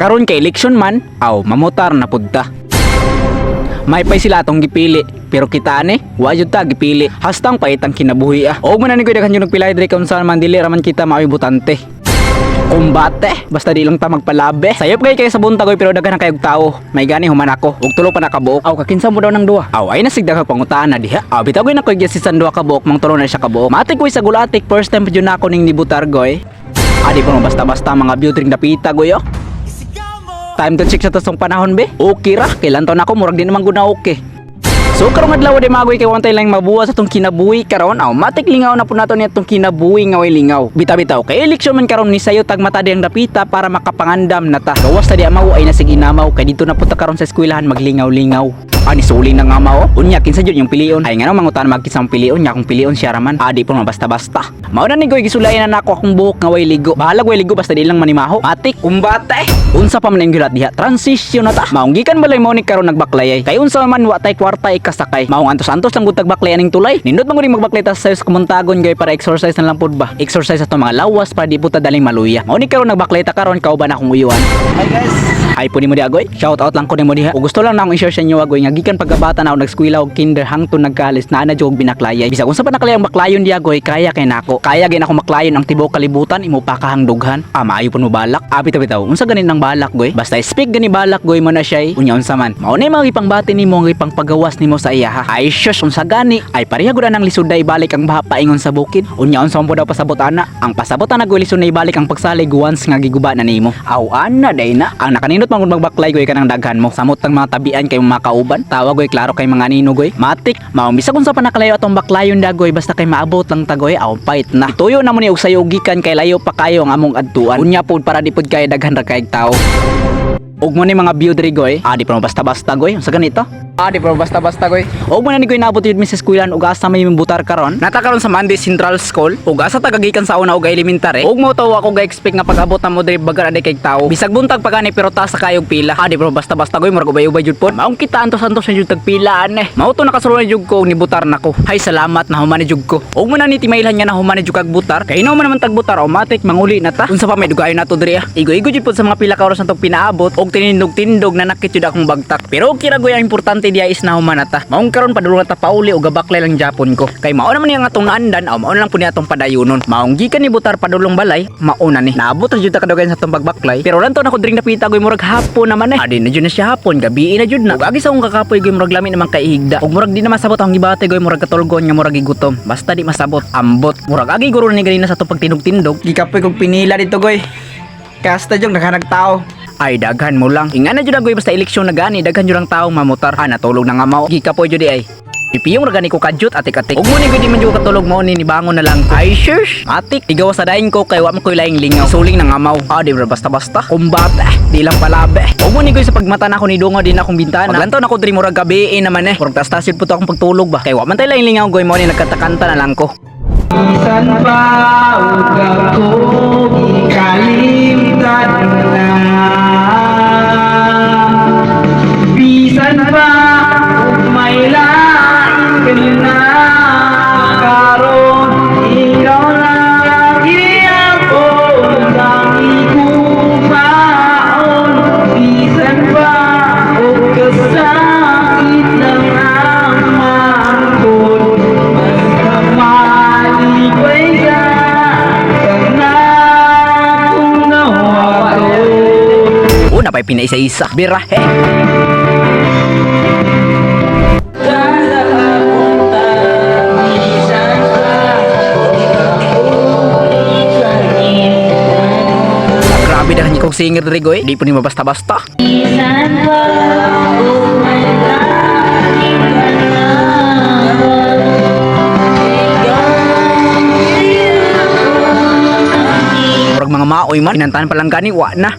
Karon kay eleksyon man, mamutar na pudta. May pay sila atong gipili, pero kita ani, wa jud ta gipili. Hastang paitang kinabuhi Og man ni ko daghan yung nagpilay diri kung saan man dili raman kita mao'y butante. Kumbate, basta di lang ta magpalabe. Sayop kay sa buntagoy pero daghan kayog tao. May gani human ako, ug tulo pa nakabuok. Kakinsa mo daw ng duha. Ay nasigda ka pangutana diha. Bitagoy na koy gisisan duha ka buok, mang tulo na siya ka buok. Matik koy sa gulatik, first time jud nako ning nibutar goy. Di pa mo basta-basta mga beauty dapita goy. Time to check sa tosong panahon be. Okay ra, kailan taon ako murag di naman gud na okay. So karong adlaw di magoy kay wantay lang mabuwas sa tong kinabuhi karon. Matik lingaw na po nato ni atong kinabuhi nga way lingaw. Bitaw kay eleksyon man karon ni sayo tag mata di ang dapita para makapangandam na ta. Gawas ta di amaw ay nasig inamaw kay dito na punta karon sa eskwelahan maglingaw-lingaw. Ni suling na nga mao. Unya kinsa jud yung pilion. Ay nga mangutan magkisang pilion nya kung pilion siya raman. Di po basta-basta. Mao na ni goy gisulayan na nako akong buhok nga way ligo. Bahala way ligo basta di lang manimaho. Matik umbate. Unsa pa man ang gilat diha? Transition na ta. Maunggikan balay mo ni karon nagbaklay. Kay unsa man wa tay kwarta kasakay. Maong antos-antos lang gud tagbaklay aning tulay. Nindot man gud magbaklay ta sa kumontagon gay para exercise na lang pud ba. Exercise ato mga lawas para di puta daling maluya. Mao ni karon nagbaklay ta karon kauban akong uyuan. Hi guys. Ay po ni mo di agoy. Shout out lang ko ni mo diha. Ug gusto lang na akong i-share sa inyo agoy nga gikan pagkabata na ako nag-eskwela og kinder hangtod nagkalis na jog binaklayay. Bisag unsa pa nakalay ang baklayon di agoy kaya kay nako. Kaya gyud ako maklayon ang tibuok kalibutan imo pa kahang dughan. Maayo pud mo balak. Bitaw unsa ganin nang balak goy? Basta speak gani balak goy mo na siya. Unya unsa man. Mao ni mga ipangbati nimo nga ipangpagawas nimo sa iya ha. Ay shush unsa gani? Ay pareha gud nang lisuday balik ang baha paingon sa bukid. Unya unsa mo daw pasabot ana? Ang pasabot ana goy lisuday balik ang pagsalig once nga giguba na nimo. Ana day na. Ang nakanindot man gud magbaklay goy kanang daghan mo. Samot ang mga tabian kay mga kauban. Tawag goy klaro kay mga nino goy. Matik. Mao bisag unsa pa nakalayo atong baklayon dagoy basta kay maabot lang tagoy pait na. Ituyo na mo ni og sayo gikan kay layo pa kayo ang among adtuan. Unya pod para di pod kay daghan ra kay tao. Og mo ni mga view diri goy. Di pa mo basta-basta goy. Unsa ganito? Di pa mo basta-basta goy. Og mo na ni goy naabot yun mi sa eskwelahan ug asa may butar karon. Nata karon sa Monday Central School ug asa tagagikan sa una og elementary. Og mo taw ako ga-expect nga pag-abot na mo diri bagar ade kay tao. Bisag buntag pagani pero ta sa kayog pila. Di pa mo basta-basta goy murag ubay-ubay jud pod. Maong kita antos-antos jud tagpilaan Mao to nakasulod jud ko ni butar nako. Hay salamat na human jud ko. Og mo na ni timaylan nga na human jud kag butar. Kay no man naman tagbutar automatic manguli na ta. Unsa pa may dugayon nato diri Igo-igo jud pod sa mga pila ka oras natong pinaabot og tinindog-tindog na nakit jud akong bagtak. Pero okay ra goy ang importante diya is na human ta. Maong karon padulong ta pauli og gabaklay lang Japon ko. Kay mao naman yang atong naandan mao na lang pud ni atong padayonon. Maong gikan ni butar padulong balay, mao na ni. Naabot ra jud ta kadugayan sa atong pagbaklay. Pero lantaw na ko dring napita goy murag hapon naman Di na jud na siya hapon, gabi na jud na. Ug agi sa akong kakapoy goy murag lami naman kay higda. Ug murag di na masabot ang gibate goy murag katulgon nga murag igutom. Basta di masabot, ambot. Murag agi guro ni ganina sa atong pagtindog-tindog. Gikapoy kog pinila dito goy. Kasta jud naghanag tao. Ay daghan mo lang. Inga na jud agoy basta eleksyon na gani daghan jud ang taong mamutar. Natulog na nga mao. Gikapoy jud ay. Ipiyong ragani ko kadyot atik-atik. Ug mo ni gudi man jud katulog mo ni bangon na lang. Ay shush. Atik tigaw sa daing ko kay wa mo koy laing lingaw. Suling na nga mao. Di ra basta-basta. Kumbate. Di lang palabe. Ug mo ni goy sa pagmata na ko ni dungo din akong bintana. Paglantaw na ko diri murag gabi naman Murag tastasyon po to akong pagtulog ba. Kay wa man tay laing lingaw goy mo ni nagkatakanta na lang ko. Bisan pa ug ako ikalimtan na. Bisan pa ug may lain na karon ikaw lang iyapon ang ikupaon. Bisan pa ug kasakit ng ang mangkon basta maligway ka kag na kung nawato. Napay pinaisa-isa. Bira Grabe dahan kong singer diri goy. Di po ni mabasta-basta. Murag mga maoy man. Inantahan pa lang gani wa na.